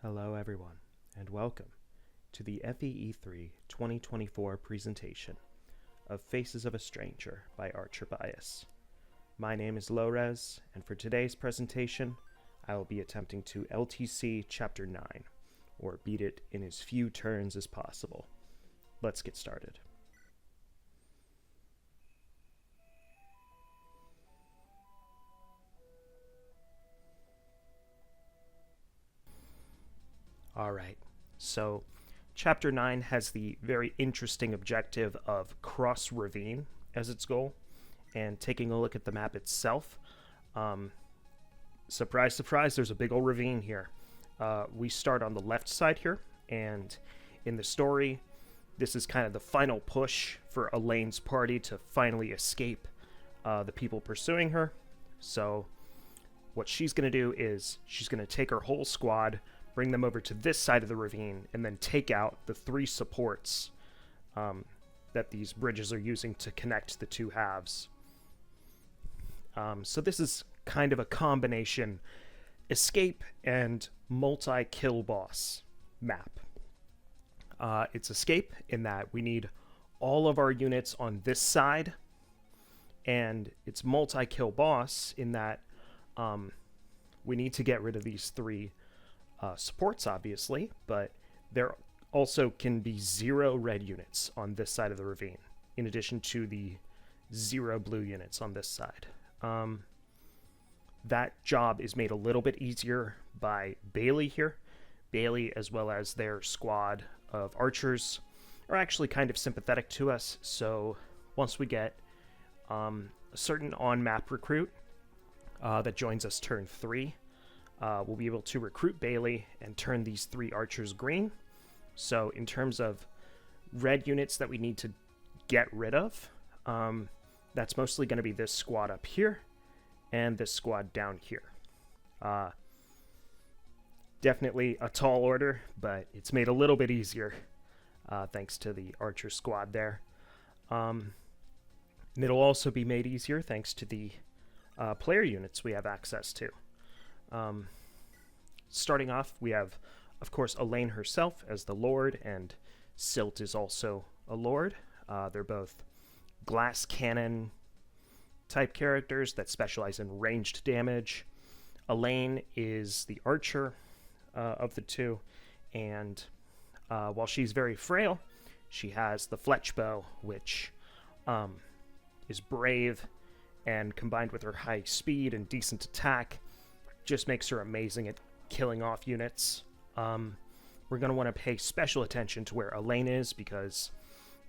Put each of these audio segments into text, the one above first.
Hello everyone, and welcome to the FEE3 2024 presentation of Faces of a Stranger by ArcherBias. My name is Lowres, and for today's presentation, I will be attempting to LTC Chapter 9, or beat it in as few turns as possible. Let's get started. Alright, so Chapter 9 has the very interesting objective of Cross Ravine as its goal, and taking a look at the map itself, surprise, surprise, there's a big old ravine here. We start on the left side here, and in the story, this is kind of the final push for Elaine's party to finally escape the people pursuing her. So what she's going to do is she's going to take her whole squad, bring them over to this side of the ravine, and then take out the three supports that these bridges are using to connect the two halves. So this is kind of a combination escape and multi-kill boss map. It's escape in that we need all of our units on this side, and it's multi-kill boss in that we need to get rid of these three supports, obviously, but there also can be 0 red units on this side of the ravine, in addition to the 0 blue units on this side. That job is made a little bit easier by Bailey here. Bailey, as well as their squad of archers, are actually kind of sympathetic to us, so once we get a certain on-map recruit that joins us turn 3, we'll be able to recruit Bailey and turn these 3 archers green. So in terms of red units that we need to get rid of, that's mostly going to be this squad up here and this squad down here. Definitely a tall order, but it's made a little bit easier thanks to the archer squad there. And it'll also be made easier thanks to the player units we have access to. Starting off, we have, of course, Elaine herself as the Lord, and Silt is also a Lord. They're both glass cannon type characters that specialize in ranged damage. Elaine is the archer of the two, and while she's very frail, she has the fletch bow, which is brave, and combined with her high speed and decent attack, just makes her amazing at killing off units. We're going to want to pay special attention to where Elaine is, because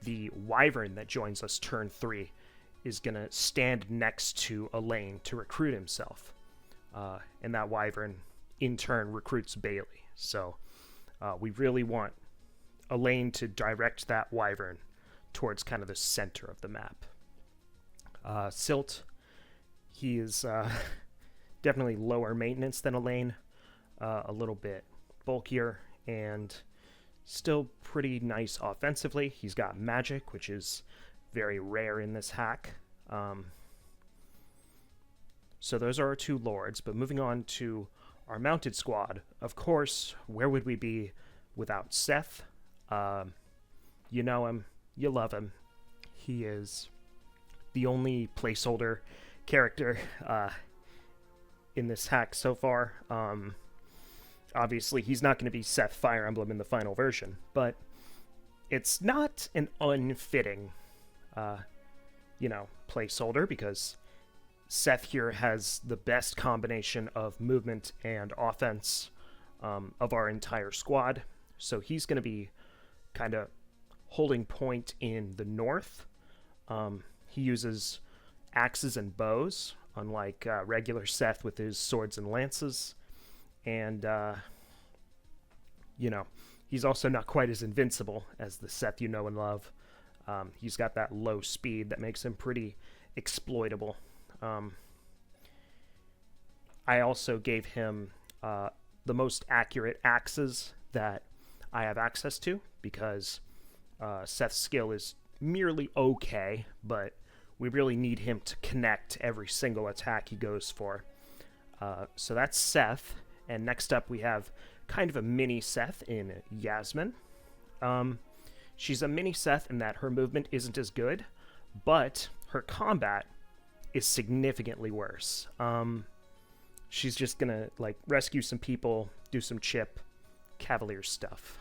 the wyvern that joins us turn 3 is going to stand next to Elaine to recruit himself. And that wyvern, in turn, recruits Bailey. So we really want Elaine to direct that wyvern towards kind of the center of the map. Silt, he is definitely lower maintenance than Elaine, a little bit bulkier, and still pretty nice offensively. He's got magic, which is very rare in this hack. So those are our 2 lords, but moving on to our mounted squad, of course, where would we be without Seth? You know him, you love him. He is the only placeholder character in this hack so far. Obviously, he's not going to be Seth Fire Emblem in the final version, but it's not an unfitting, placeholder, because Seth here has the best combination of movement and offense of our entire squad. So he's going to be kind of holding point in the north. He uses axes and bows, unlike regular Seth with his swords and lances. And, he's also not quite as invincible as the Seth you know and love. He's got that low speed that makes him pretty exploitable. I also gave him the most accurate axes that I have access to, because Seth's skill is merely okay, but we really need him to connect every single attack he goes for. So that's Seth, And next up, we have kind of a mini Seth in Yasmin. She's a mini Seth in that her movement isn't as good, but her combat is significantly worse. She's just gonna like rescue some people, do some chip, cavalier stuff.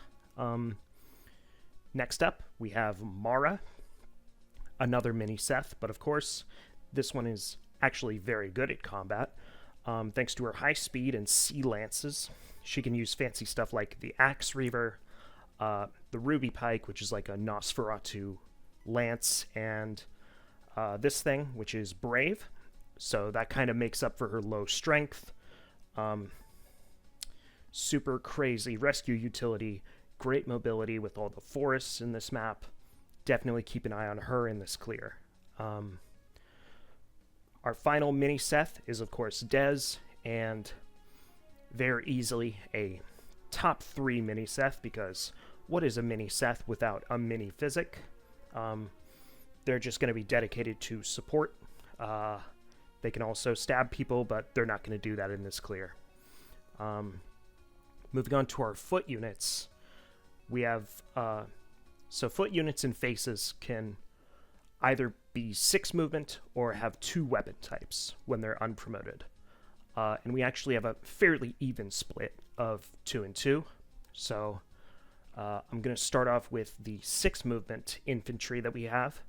Next up, we have Mara, another mini Seth, but of course, this one is actually very good at combat. Thanks to her high speed and sea lances, she can use fancy stuff like the Axe Reaver, the Ruby Pike, which is like a Nosferatu lance, and this thing, which is Brave. So that kind of makes up for her low strength. Super crazy rescue utility, great mobility with all the forests in this map. Definitely keep an eye on her in this clear. Our final mini Seth is, of course, Dez, and very easily a top 3 mini Seth, because what is a mini Seth without a mini Physic? They're just going to be dedicated to support. They can also stab people, but they're not going to do that in this clear. Moving on to our foot units, we have... so foot units and faces can either be 6 movement or have 2 weapon types when they're unpromoted. And we actually have a fairly even split of 2 and 2. So I'm going to start off with the 6 movement infantry that we have,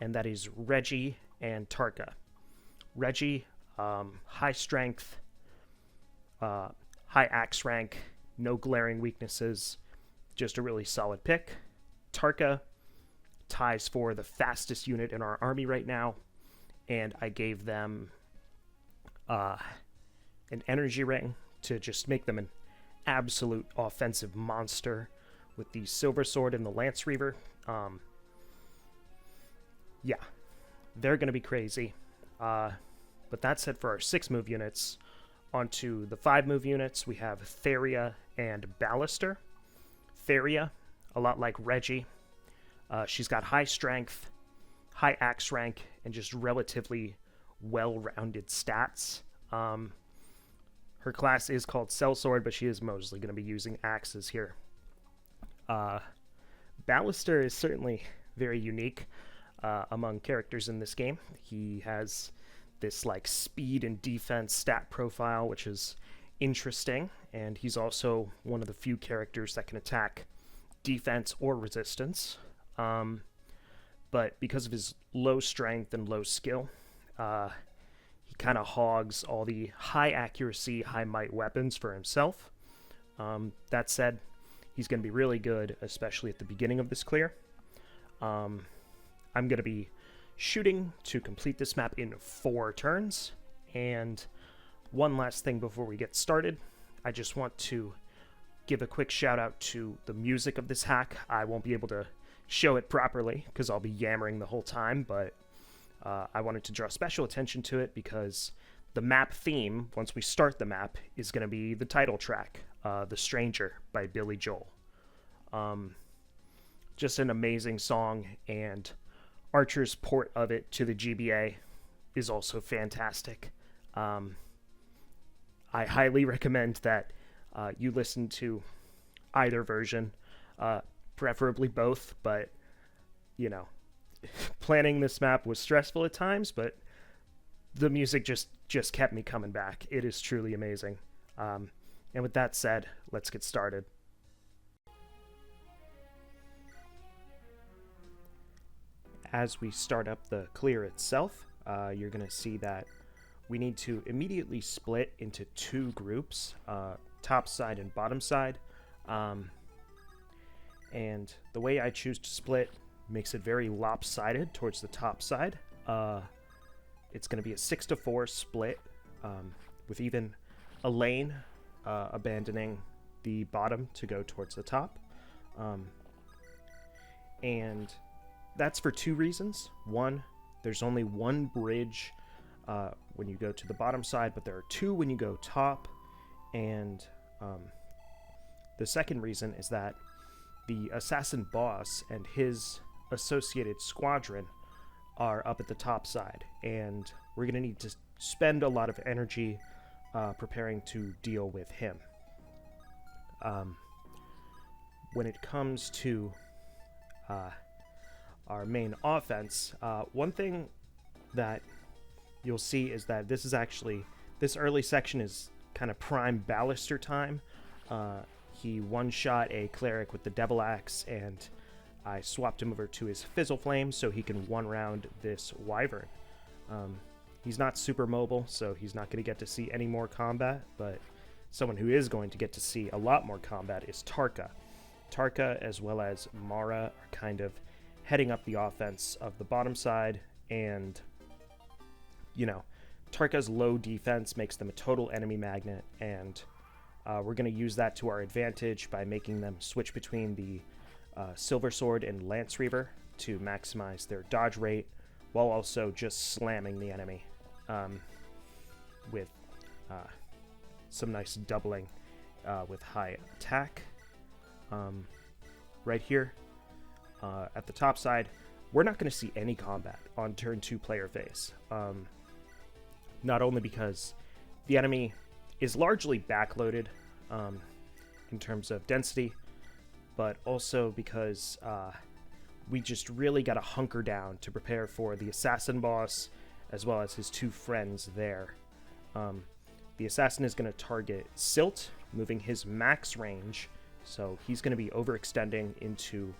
and that is Reggie and Tarka. Reggie, high strength, high axe rank, no glaring weaknesses, just a really solid pick. Tarka ties for the fastest unit in our army right now, and I gave them an energy ring to just make them an absolute offensive monster with the Silver Sword and the Lance Reaver. Yeah, they're going to be crazy. But that's it for our 6 move units. Onto the 5 move units, we have Theria and Ballister. Theria, a lot like Reggie. She's got high strength, high axe rank, and just relatively well-rounded stats. Her class is called Sellsword, but she is mostly going to be using axes here. Ballister is certainly very unique among characters in this game. He has this like speed and defense stat profile, which is interesting, and he's also one of the few characters that can attack defense or resistance. But because of his low strength and low skill, he kind of hogs all the high accuracy, high might weapons for himself. That said, he's going to be really good, especially at the beginning of this clear. I'm going to be shooting to complete this map in 4 turns. And one last thing before we get started, I just want to give a quick shout out to the music of this hack. I won't be able to show it properly because I'll be yammering the whole time, but I wanted to draw special attention to it because the map theme, once we start the map, is going to be the title track, The Stranger by Billy Joel. Just an amazing song, and Archer's port of it to the GBA is also fantastic. I highly recommend that you listen to either version, preferably both, but, you know, planning this map was stressful at times, but the music just kept me coming back. It is truly amazing. And with that said, let's get started. As we start up the clear itself, you're going to see that we need to immediately split into 2 groups, top side and bottom side. And the way I choose to split makes it very lopsided towards the top side. It's going to be a 6-4 split, with even a lane abandoning the bottom to go towards the top. And that's for 2 reasons. One, there's only 1 bridge when you go to the bottom side, but there are 2 when you go top. And the second reason is that the assassin boss and his associated squadron are up at the top side, and we're going to need to spend a lot of energy preparing to deal with him. When it comes to our main offense, one thing that you'll see is that this early section is kind of prime Ballister time. He one-shot a cleric with the Devil Axe, and I swapped him over to his Fizzle Flame so he can one-round this Wyvern. He's not super mobile, so he's not going to get to see any more combat, but someone who is going to get to see a lot more combat is Tarka. Tarka, as well as Mara, are kind of heading up the offense of the bottom side, and, Tarka's low defense makes them a total enemy magnet, and we're going to use that to our advantage by making them switch between the Silver Sword and Lance Reaver to maximize their dodge rate, while also just slamming the enemy with some nice doubling with high attack. Right here at the top side, we're not going to see any combat on turn 2 player phase. Not only because the enemy is largely backloaded in terms of density, but also because we just really got to hunker down to prepare for the assassin boss as well as his 2 friends there. The assassin is going to target Silt, moving his max range, so he's going to be overextending into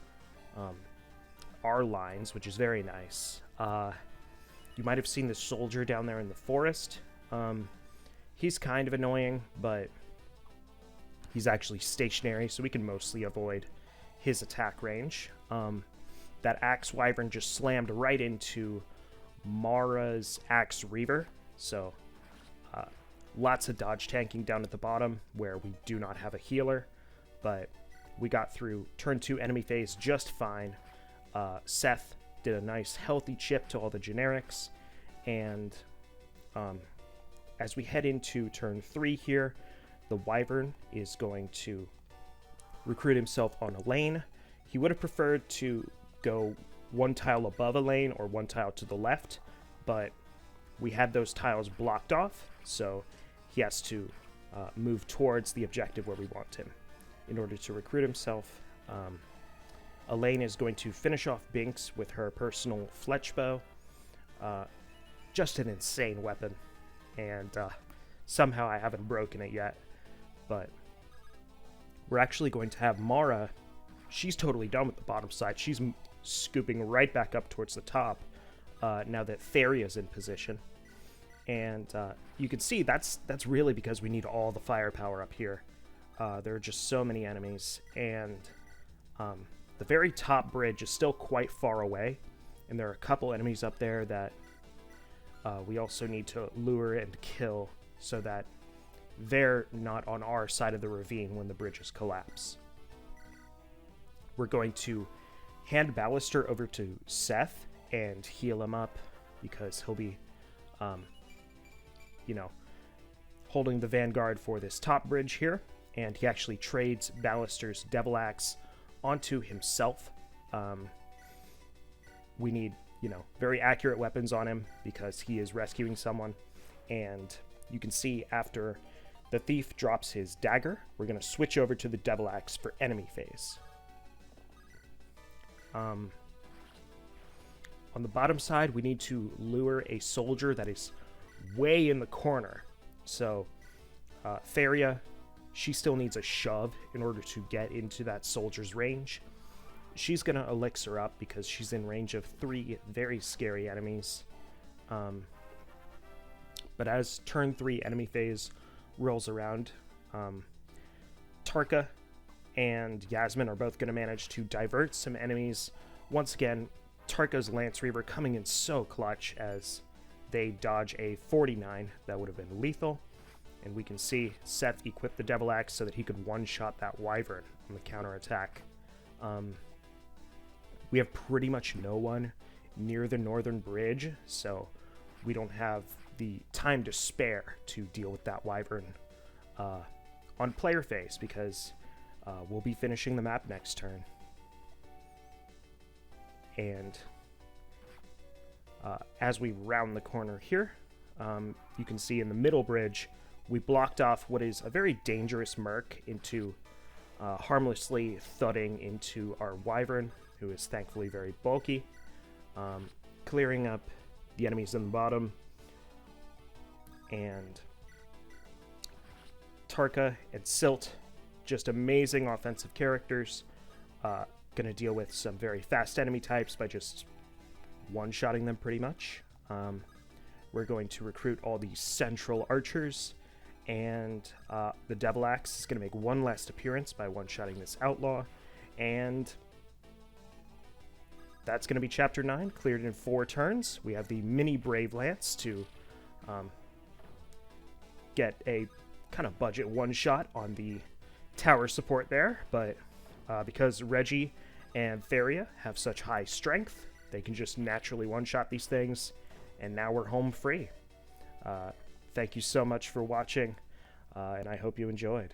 our lines, which is very nice. You might have seen the soldier down there in the forest. He's kind of annoying, but he's actually stationary, so we can mostly avoid his attack range. That Axe Wyvern just slammed right into Mara's Axe Reaver, so lots of dodge tanking down at the bottom where we do not have a healer, but we got through turn 2 enemy phase just fine. Seth did a nice healthy chip to all the generics, and as we head into turn 3 here, the Wyvern is going to recruit himself on a lane. He would have preferred to go 1 tile above a lane or 1 tile to the left, but we had those tiles blocked off, so he has to move towards the objective where we want him in order to recruit himself. Elaine is going to finish off Binks with her personal Fletch Bow. Just an insane weapon, and somehow I haven't broken it yet, but we're actually going to have Mara. She's totally done with the bottom side. She's scooping right back up towards the top now that Theria's in position. And you can see that's really because we need all the firepower up here. There are just so many enemies, and the very top bridge is still quite far away, and there are a couple enemies up there that we also need to lure and kill so that they're not on our side of the ravine when the bridges collapse. We're going to hand Ballister over to Seth and heal him up because he'll be, holding the vanguard for this top bridge here, and he actually trades Ballister's Devil Axe onto himself. We need, very accurate weapons on him because he is rescuing someone, and you can see after the thief drops his dagger, we're going to switch over to the Devil Axe for enemy phase. On the bottom side, we need to lure a soldier that is way in the corner. So, Theria, she still needs a shove in order to get into that soldier's range. She's going to elixir up because she's in range of 3 very scary enemies. But as turn 3 enemy phase rolls around, Tarka and Yasmin are both going to manage to divert some enemies. Once again, Tarka's Lance Reaver coming in so clutch as they dodge a 49 that would have been lethal. And we can see Seth equip the Devil Axe so that he could one-shot that Wyvern on the counterattack. We have pretty much no one near the northern bridge, so we don't have the time to spare to deal with that Wyvern on player phase because we'll be finishing the map next turn. And as we round the corner here, you can see in the middle bridge, we blocked off what is a very dangerous merc into harmlessly thudding into our wyvern, who is thankfully very bulky, clearing up the enemies in the bottom, and Tarka and Silt, just amazing offensive characters. Gonna deal with some very fast enemy types by just one-shotting them pretty much. We're going to recruit all these central archers, and the Devil Axe is going to make one last appearance by one-shotting this outlaw, and that's going to be Chapter 9, cleared in 4 turns. We have the mini Brave Lance to get a kind of budget one-shot on the tower support there, but because Reggie and Theria have such high strength, they can just naturally one-shot these things, and now we're home free. Thank you so much for watching, and I hope you enjoyed.